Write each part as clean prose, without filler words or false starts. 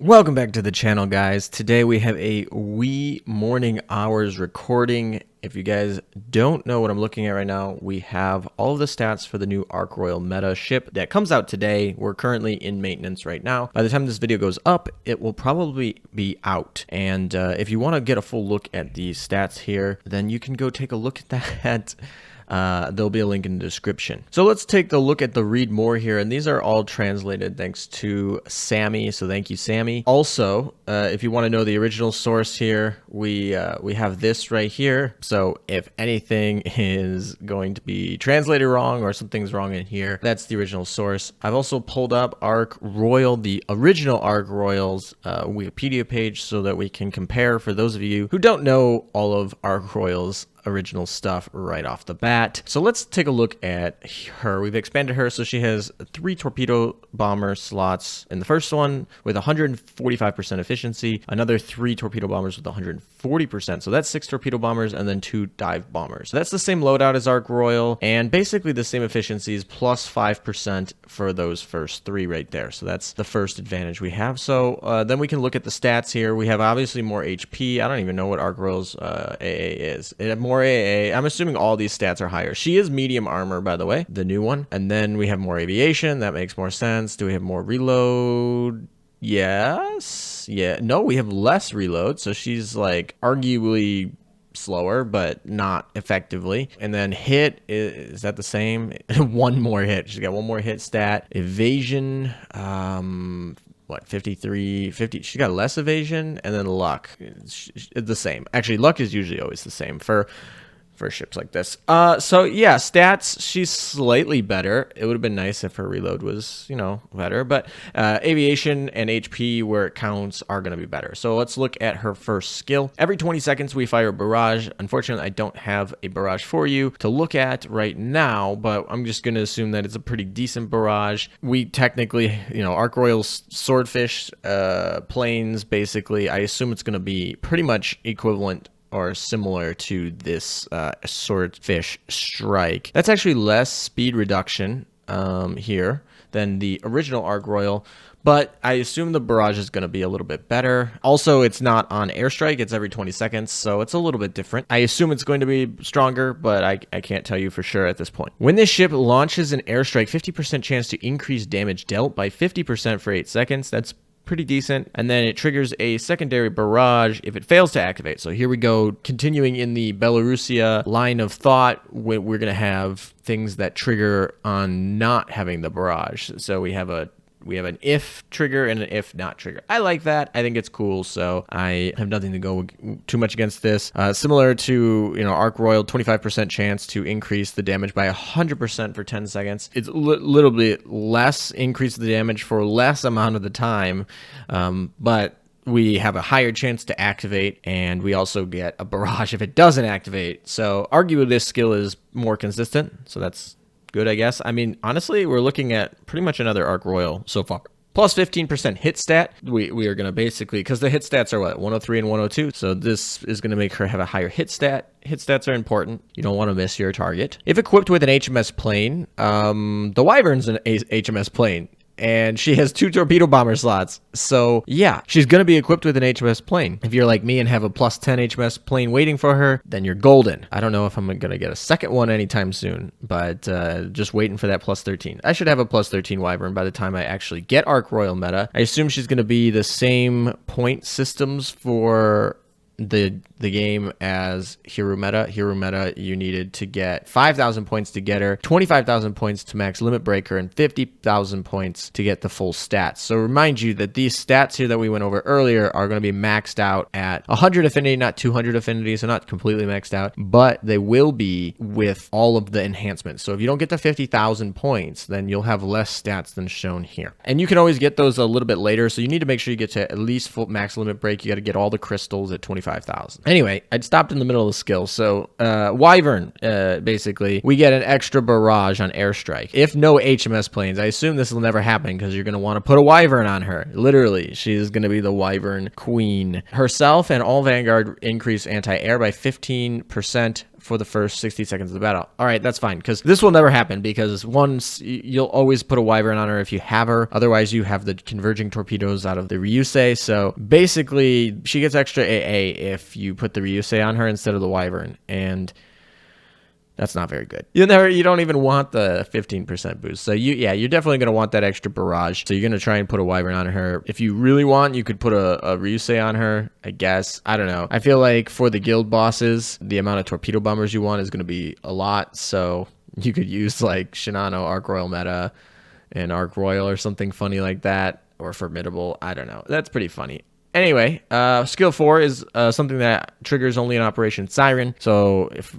Welcome back to the channel, guys. Today we have a wee morning hours recording. If you guys don't know what I'm looking at right now, we have all of the stats for the new Ark Royal META ship that comes out today. We're currently in maintenance right now. By the time this video goes up, it will probably be out. And if you want to get a full look at these stats here, then you can go take a look at that. There'll be a link in the description. So let's take a look at the read more here, and these are all translated thanks to Sammy, so thank you, Sammy. Also, if you want to know the original source here, we have this right here. So if anything is going to be translated wrong or something's wrong in here, that's the original source. I've also pulled up Ark Royal, the original Ark Royal's Wikipedia page, so that we can compare for those of you who don't know all of Ark Royal's original stuff right off the bat. So let's take a look at her. We've expanded her, so she has 3 torpedo bomber slots in the first one with 145% efficiency, another 3 torpedo bombers with 140%. So that's 6 torpedo bombers and then 2 dive bombers. So that's the same loadout as Ark Royal and basically the same efficiencies plus 5% for those first 3 right there. So that's the first advantage we have. So then we can look at the stats here. We have obviously more HP. I don't even know what Ark Royal's AA is. It had more AA. I'm assuming all these stats are higher. She is medium armor, by the way, the new one. And then we have more aviation. That makes more sense. Do we have more reload? Yes. Yeah. No, we have less reload. So she's like arguably slower, but not effectively. And then hit, is that the same? One more hit. She's got one more hit stat. Evasion, what, 53, 50, she got less evasion, and then luck is the same. Actually, luck is usually always the same for ships like this. So yeah, stats, she's slightly better. It would have been nice if her reload was, you know, better, but aviation and HP where it counts are going to be better. So let's look at her first skill. Every 20 seconds we fire a barrage. Unfortunately, I don't have a barrage for you to look at right now, but I'm just going to assume that it's a pretty decent barrage. We technically, you know, Ark Royal's swordfish planes, basically, I assume it's going to be pretty much equivalent or similar to this swordfish strike. That's actually less speed reduction here than the original Ark Royal, but I assume the barrage is going to be a little bit better. Also, it's not on airstrike, it's every 20 seconds, so it's a little bit different. I assume it's going to be stronger, but I can't tell you for sure at this point. When this ship launches an airstrike, 50% chance to increase damage dealt by 50% for 8 seconds. That's pretty decent. And then it triggers a secondary barrage if it fails to activate. So here we go, continuing in the Belarusia line of thought, we're going to have things that trigger on not having the barrage. So we have an if trigger and an if not trigger. I like that. I think it's cool. So I have nothing to go too much against this. Similar to, you know, Ark Royal, 25% chance to increase the damage by 100% for 10 seconds. It's a little bit less increase the damage for less amount of the time, but we have a higher chance to activate, and we also get a barrage if it doesn't activate. So arguably this skill is more consistent. So that's good, I guess. I mean, honestly, we're looking at pretty much another Ark Royal so far. Plus 15% hit stat. We are going to basically, because the hit stats are what, 103 and 102. So this is going to make her have a higher hit stat. Hit stats are important. You don't want to miss your target. If equipped with an HMS plane, the Wyvern's an HMS plane, and she has 2 torpedo bomber slots. So yeah, she's going to be equipped with an HMS plane. If you're like me and have a plus 10 HMS plane waiting for her, then you're golden. I don't know if I'm going to get a second one anytime soon, but just waiting for that plus 13. I should have a plus 13 Wyvern by the time I actually get Ark Royal META. I assume she's going to be the same point systems for the game as Hero META. Hero META, you needed to get 5,000 points to get her, 25,000 points to max limit breaker, and 50,000 points to get the full stats. So remind you that these stats here that we went over earlier are going to be maxed out at 100 affinity, not 200 affinity, so not completely maxed out, but they will be with all of the enhancements. So if you don't get to 50,000 points, then you'll have less stats than shown here. And you can always get those a little bit later, so you need to make sure you get to at least full max limit break. You got to get all the crystals at 25,000. Anyway, I'd stopped in the middle of the skill. So Wyvern, basically, we get an extra barrage on airstrike. If no HMS planes, I assume this will never happen because you're going to want to put a Wyvern on her. Literally, she's going to be the Wyvern queen. Herself and all Vanguard increase anti-air by 15% for the first 60 seconds of the battle. All right, that's fine, because this will never happen, because once you'll always put a wyvern on her if you have her. Otherwise, you have the converging torpedoes out of the Ryusei. So basically, she gets extra AA if you put the Ryusei on her instead of the wyvern, and that's not very good. You don't even want the 15% boost. So you're definitely going to want that extra barrage. So you're going to try and put a wyvern on her. If you really want, you could put a Ryusei on her, I guess. I don't know. I feel like for the guild bosses, the amount of torpedo bombers you want is going to be a lot. So you could use like Shinano, Ark Royal META, and Ark Royal or something funny like that. Or Formidable. I don't know. That's pretty funny. Anyway, skill 4 is something that triggers only in Operation Siren, so if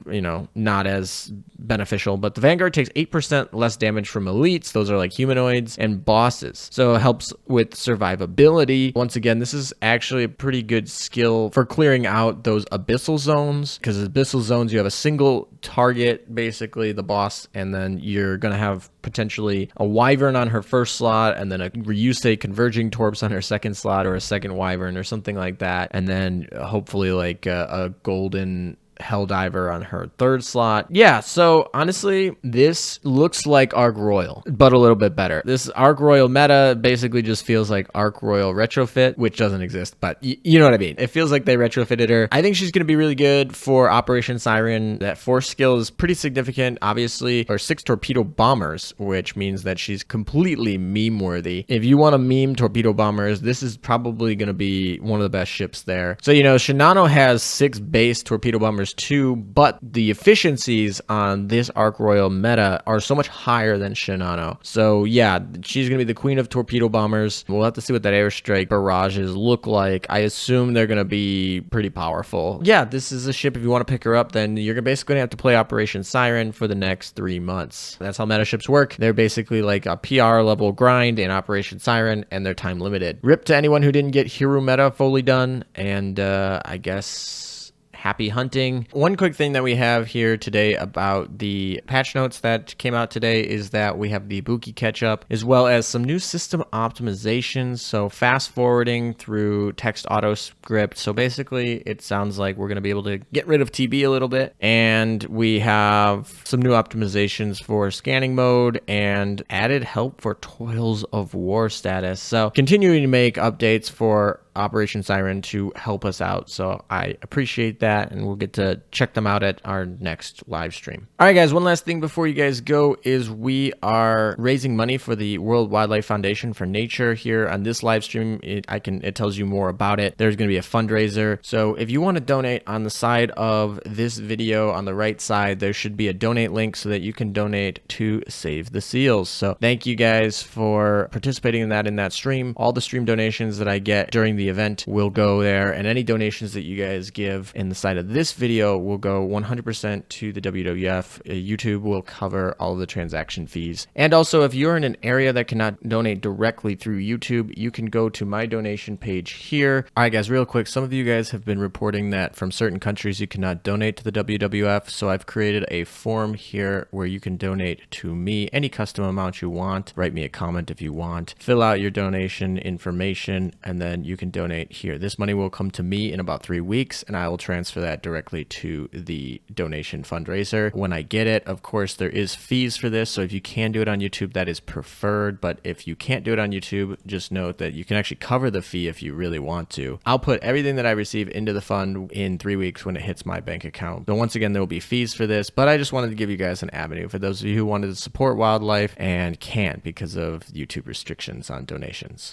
not as beneficial. But the Vanguard takes 8% less damage from elites. Those are like humanoids and bosses, so it helps with survivability. Once again, this is actually a pretty good skill for clearing out those abyssal zones, because abyssal zones, you have a single target, basically the boss, and then you're gonna have potentially a wyvern on her first slot, and then a Ryusei converging torps on her second slot, or a second wyvern or something like that, and then hopefully like a golden Helldiver on her third slot. Yeah, so honestly, this looks like Ark Royal, but a little bit better. This Ark Royal meta basically just feels like Ark Royal retrofit, which doesn't exist, but you know what I mean. It feels like they retrofitted her. I think she's going to be really good for Operation Siren. That force skill is pretty significant, obviously, or 6 torpedo bombers, which means that she's completely meme worthy. If you want to meme torpedo bombers, this is probably going to be one of the best ships there. So, Shinano has 6 base torpedo bombers too, but the efficiencies on this Ark Royal meta are so much higher than Shinano. So yeah, she's gonna be the queen of torpedo bombers. We'll have to see what that airstrike barrages look like. I assume they're gonna be pretty powerful. Yeah, this is a ship. If you want to pick her up, then you're basically gonna have to play Operation Siren for the next 3 months. That's how meta ships work. They're basically like a PR level grind in Operation Siren, and they're time limited. Rip to anyone who didn't get Hero meta fully done, and I guess happy hunting. One quick thing that we have here today about the patch notes that came out today is that we have the Buki catch-up, as well as some new system optimizations. So fast forwarding through text auto script. So basically, it sounds like we're going to be able to get rid of TB a little bit. And we have some new optimizations for scanning mode and added help for Toils of War status. So continuing to make updates for Operation Siren to help us out. So I appreciate that, and we'll get to check them out at our next live stream. All right, guys, one last thing before you guys go is we are raising money for the World Wildlife Foundation for Nature here on this live stream. It tells you more about it. There's going to be a fundraiser. So if you want to donate, on the side of this video on the right side, there should be a donate link so that you can donate to Save the Seals. So thank you guys for participating in that stream. All the stream donations that I get during the event will go there, and any donations that you guys give in the side of this video will go 100% to the WWF. YouTube will cover all of the transaction fees. And also, if you're in an area that cannot donate directly through YouTube, you can go to my donation page here. All right, guys, real quick, some of you guys have been reporting that from certain countries you cannot donate to the WWF, so I've created a form here where you can donate to me any custom amount you want. Write me a comment if you want. Fill out your donation information, and then you can donate here. This money will come to me in about 3 weeks, and I will transfer that directly to the donation fundraiser. When I get it, of course, there is fees for this, so if you can do it on YouTube, that is preferred, but if you can't do it on YouTube, just note that you can actually cover the fee if you really want to. I'll put everything that I receive into the fund in 3 weeks when it hits my bank account. So once again, there will be fees for this, but I just wanted to give you guys an avenue for those of you who wanted to support wildlife and can't because of YouTube restrictions on donations.